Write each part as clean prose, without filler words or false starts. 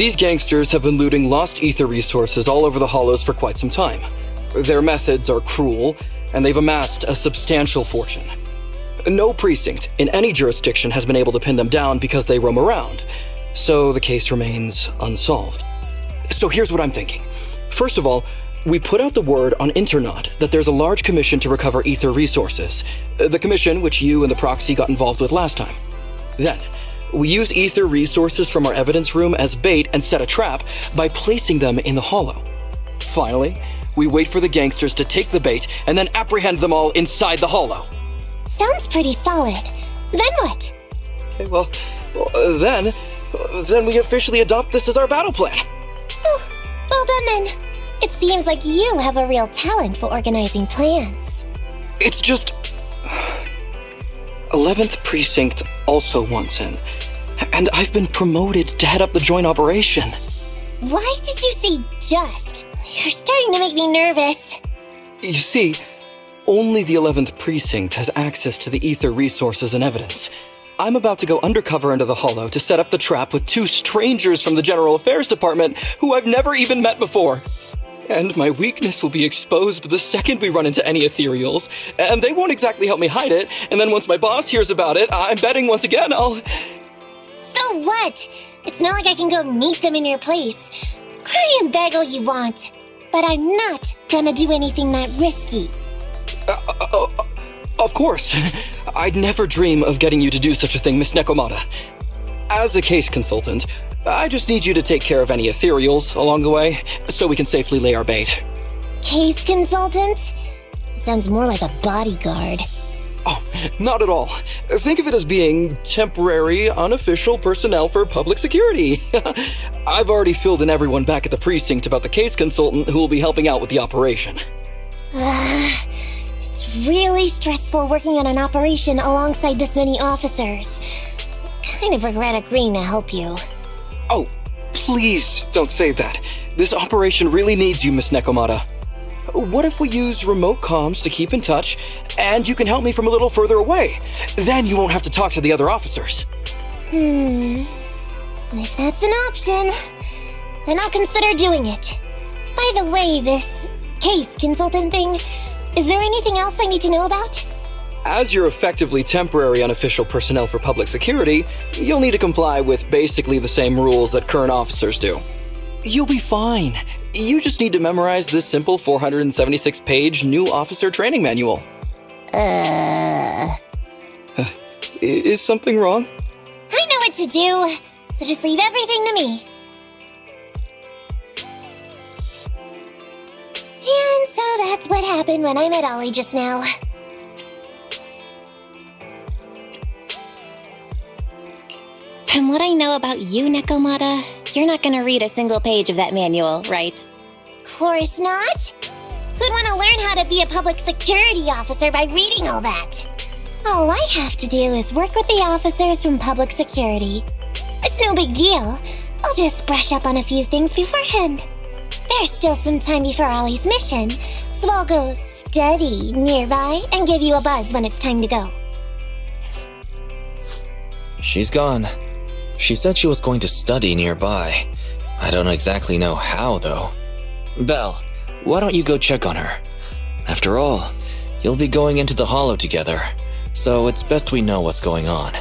These gangsters have been looting lost ether resources all over the hollows for quite some time. Their methods are cruel, and they've amassed a substantial fortune. No precinct in any jurisdiction has been able to pin them down because they roam around, so the case remains unsolved. So here's what I'm thinking. First of all, we put out the word on Internaut that there's a large commission to recover ether resources, the commission which you and the proxy got involved with last time. Then, we use ether resources from our evidence room as bait and set a trap by placing them in the hollow. Finally, we wait for the gangsters to take the bait and then apprehend them all inside the hollow. Sounds pretty solid. Then what? Okay, well, then we officially adopt this as our battle plan. Oh, well done then. It seems like you have a real talent for organizing plans. It's just 11th Precinct also wants in, and I've been promoted to head up the joint operation. Why did you say just? You're starting to make me nervous. You see, only the 11th Precinct has access to the ether resources and evidence. I'm about to go undercover into the hollow to set up the trap with 2 strangers from the General Affairs Department who I've never even met before. And my weakness will be exposed the second we run into any ethereals, and they won't exactly help me hide it, and then once my boss hears about it, I'm betting once again I'll... So what? It's not like I can go meet them in your place. Cry and beg all you want, but I'm not gonna do anything that risky. Of course. I'd never dream of getting you to do such a thing, Miss Nekomata. As a case consultant, I just need you to take care of any ethereals along the way, so we can safely lay our bait. Case consultant? Sounds more like a bodyguard. Oh, not at all. Think of it as being temporary, unofficial personnel for public security. I've already filled in everyone back at the precinct about the case consultant who will be helping out with the operation. It's really stressful working on an operation alongside this many officers. Kind of regret agreeing to help you. Oh, please don't say that. This operation really needs you, Miss Nekomata. What if we use remote comms to keep in touch, and you can help me from a little further away? Then you won't have to talk to the other officers. If that's an option, then I'll consider doing it. By the way, this case consultant thing, is there anything else I need to know about? As you're effectively temporary unofficial personnel for public security, you'll need to comply with basically the same rules that current officers do. You'll be fine. You just need to memorize this simple 476-page new officer training manual. Is something wrong? I know what to do, so just leave everything to me. And so that's what happened when I met Ollie just now. From what I know about you, Nekomata, you're not gonna read a single page of that manual, right? Course not. Who'd want to learn how to be a public security officer by reading all that? All I have to do is work with the officers from public security. It's no big deal. I'll just brush up on a few things beforehand. There's still some time before Ollie's mission, so I'll go study nearby and give you a buzz when it's time to go. She's gone. She said she was going to study nearby. I don't exactly know how, though. Belle, why don't you go check on her? After all, you'll be going into the hollow together, so it's best we know what's going on.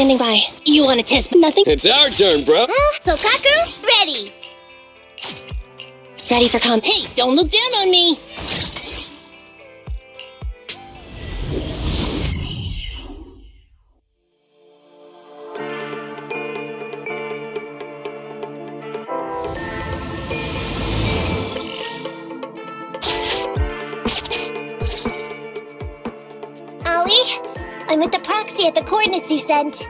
standing by. You want to test nothing? It's our turn, bro. Sokaku, ready. Ready for comp. Hey, don't look down on me. I'm with the proxy at the coordinates you sent.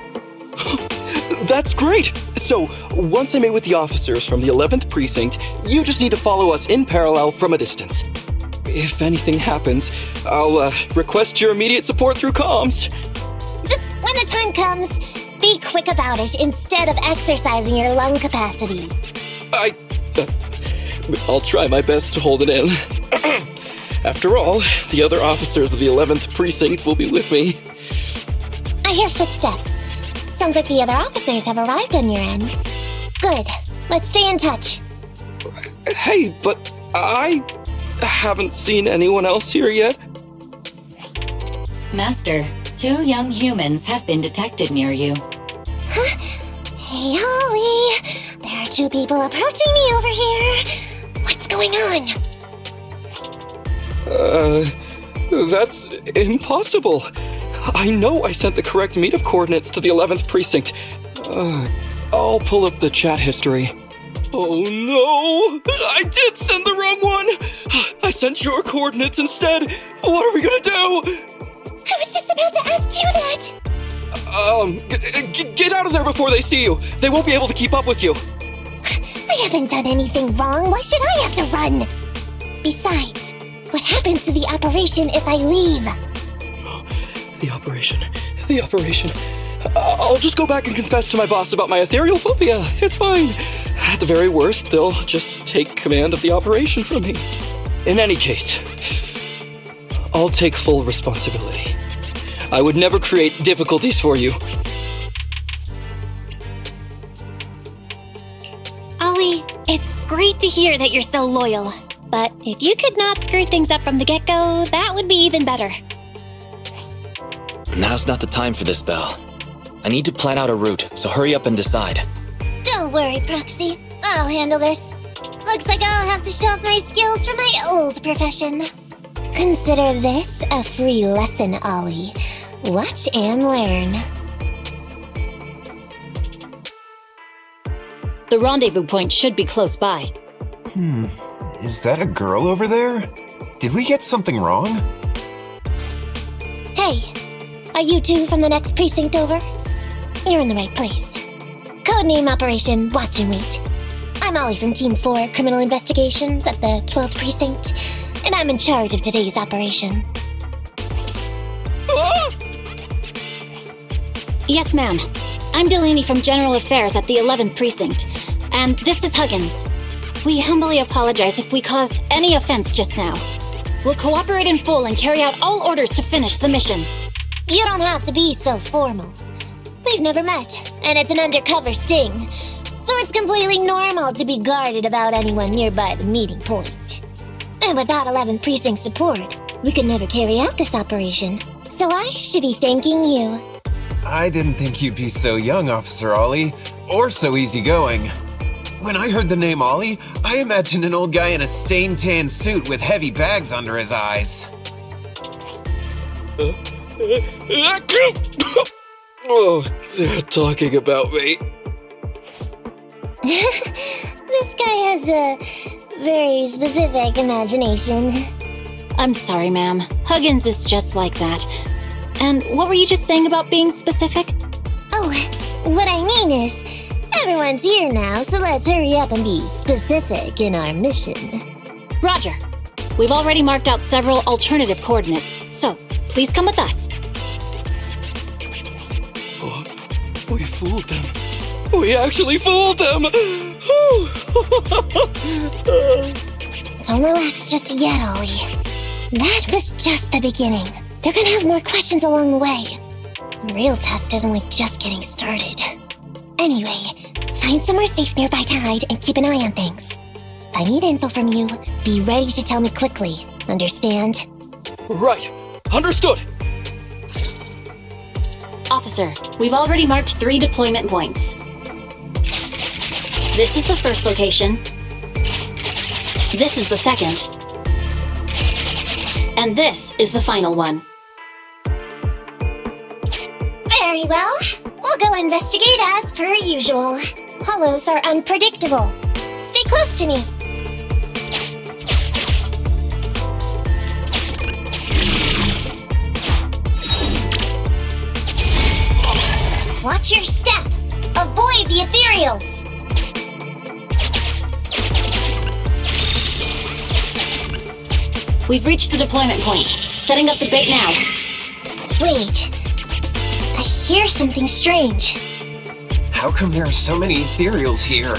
That's great! So, once I meet with the officers from the 11th Precinct, you just need to follow us in parallel from a distance. If anything happens, I'll request your immediate support through comms. Just when the time comes, be quick about it instead of exercising your lung capacity. I'll try my best to hold it in. After all, the other officers of the 11th Precinct will be with me. I hear footsteps. Sounds like the other officers have arrived on your end. Good. Let's stay in touch. Hey, but I haven't seen anyone else here yet. Master, 2 young humans have been detected near you. Huh? Hey, Holly. There are 2 people approaching me over here. What's going on? That's impossible. I know I sent the correct meetup coordinates to the 11th Precinct. I'll pull up the chat history. Oh no! I did send the wrong one! I sent your coordinates instead! What are we gonna do? I was just about to ask you that! Get out of there before they see you! They won't be able to keep up with you! I haven't done anything wrong. Why should I have to run? Besides, what happens to the operation if I leave? The operation. I'll just go back and confess to my boss about my ethereal phobia. It's fine. At the very worst, they'll just take command of the operation from me. In any case, I'll take full responsibility. I would never create difficulties for you. Ollie, it's great to hear that you're so loyal. But if you could not screw things up from the get-go, that would be even better. Now's not the time for this, Belle. I need to plan out a route, so hurry up and decide. Don't worry, Proxy. I'll handle this. Looks like I'll have to show off my skills from my old profession. Consider this a free lesson, Ollie. Watch and learn. The rendezvous point should be close by. Is that a girl over there? Did we get something wrong? Hey, are you 2 from the next precinct over? You're in the right place. Codename Operation Watch and Wait. I'm Ollie from Team 4 Criminal Investigations at the 12th Precinct, and I'm in charge of today's operation. Yes, ma'am. I'm Delaney from General Affairs at the 11th Precinct, and this is Huggins. We humbly apologize if we caused any offense just now. We'll cooperate in full and carry out all orders to finish the mission. You don't have to be so formal. We've never met, and it's an undercover sting, so it's completely normal to be guarded about anyone nearby the meeting point. And without 11th Precinct support, we could never carry out this operation, so I should be thanking you. I didn't think you'd be so young, Officer Ollie, or so easygoing. When I heard the name Ollie, I imagined an old guy in a stained tan suit with heavy bags under his eyes. Oh, they're talking about me. This guy has a very specific imagination. I'm sorry, ma'am. Huggins is just like that. And what were you just saying about being specific? Oh, what I mean is, everyone's here now, so let's hurry up and be specific in our mission. Roger. We've already marked out several alternative coordinates, so please come with us. Oh, we fooled them. We actually fooled them! Don't relax just yet, Ollie. That was just the beginning. They're gonna have more questions along the way. The real test is only just getting started. Anyway, find somewhere safe nearby to hide and keep an eye on things. If I need info from you, be ready to tell me quickly. Understand? Right. Understood. Officer, we've already marked 3 deployment points. This is the first location. This is the second. And this is the final one. Very well. We'll go investigate as per usual. Hollows are unpredictable. Stay close to me. Watch your step. Avoid the ethereals. We've reached the deployment point. Setting up the bait now. Wait. I hear something strange. How come there are so many ethereals here?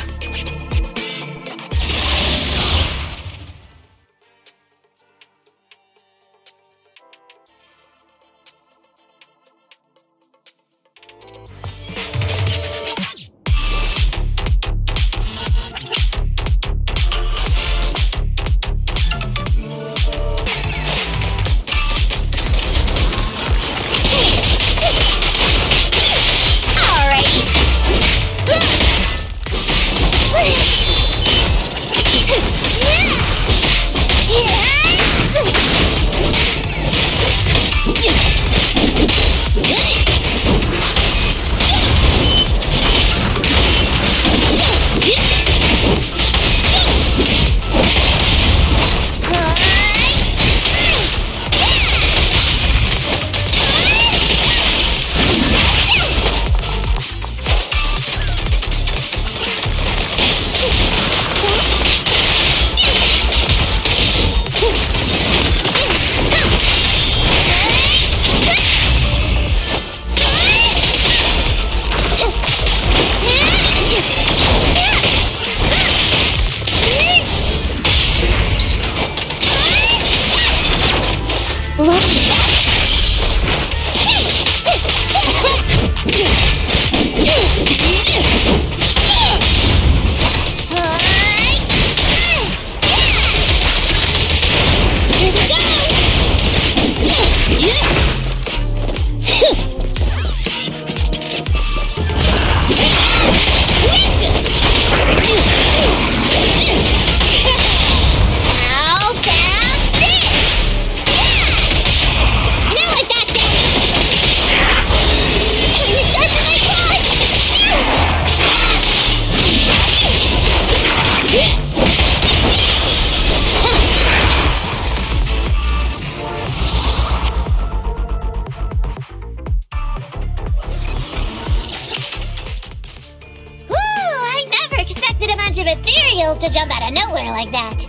To jump out of nowhere like that.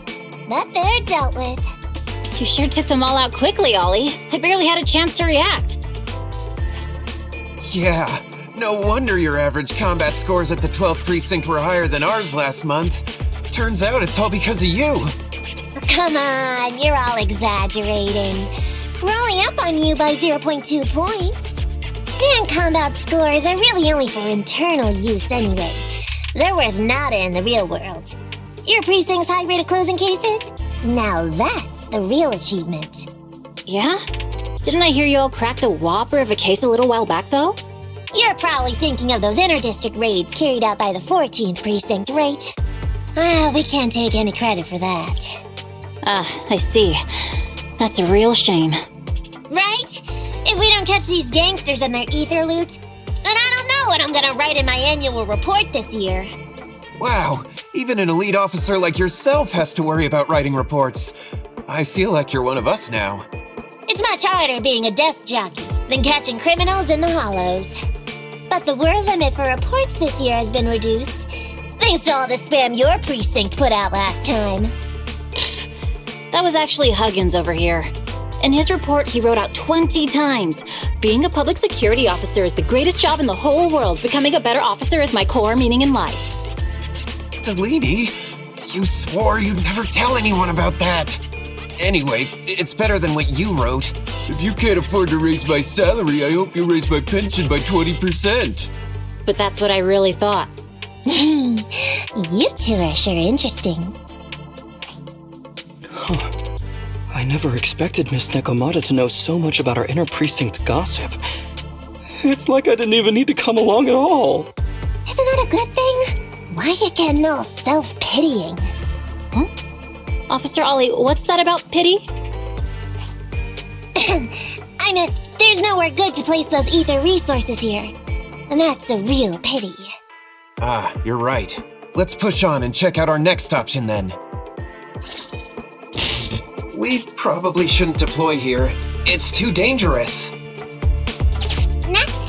But they're dealt with. You sure took them all out quickly, Ollie. I barely had a chance to react. Yeah, no wonder your average combat scores at the 12th precinct were higher than ours last month. Turns out it's all because of you. Come on, you're all exaggerating. We're only up on you by 0.2 points. And combat scores are really only for internal use anyway. They're worth nada in the real world. Your precinct's high rate of closing cases? Now that's the real achievement. Yeah? Didn't I hear you all cracked a whopper of a case a little while back, though? You're probably thinking of those inter-district raids carried out by the 14th precinct, right? We can't take any credit for that. I see. That's a real shame. Right? If we don't catch these gangsters and their ether loot, then I don't know what I'm gonna write in my annual report this year. Wow, even an elite officer like yourself has to worry about writing reports. I feel like you're one of us now. It's much harder being a desk jockey than catching criminals in the hollows. But the word limit for reports this year has been reduced, thanks to all the spam your precinct put out last time. That was actually Huggins over here. In his report, he wrote out 20 times, "Being a public security officer is the greatest job in the whole world. Becoming a better officer is my core meaning in life." Delaney, you swore you'd never tell anyone about that. Anyway, it's better than what you wrote. If you can't afford to raise my salary, I hope you raise my pension by 20%. But that's what I really thought. You two are sure interesting. Huh. I never expected Miss Nekomata to know so much about our inner precinct gossip. It's like I didn't even need to come along at all. Isn't that a good thing? Why you getting all self-pitying? Officer Ollie, what's that about pity? I meant, there's nowhere good to place those ether resources here. And that's a real pity. Ah, you're right. Let's push on and check out our next option then. We probably shouldn't deploy here. It's too dangerous. Next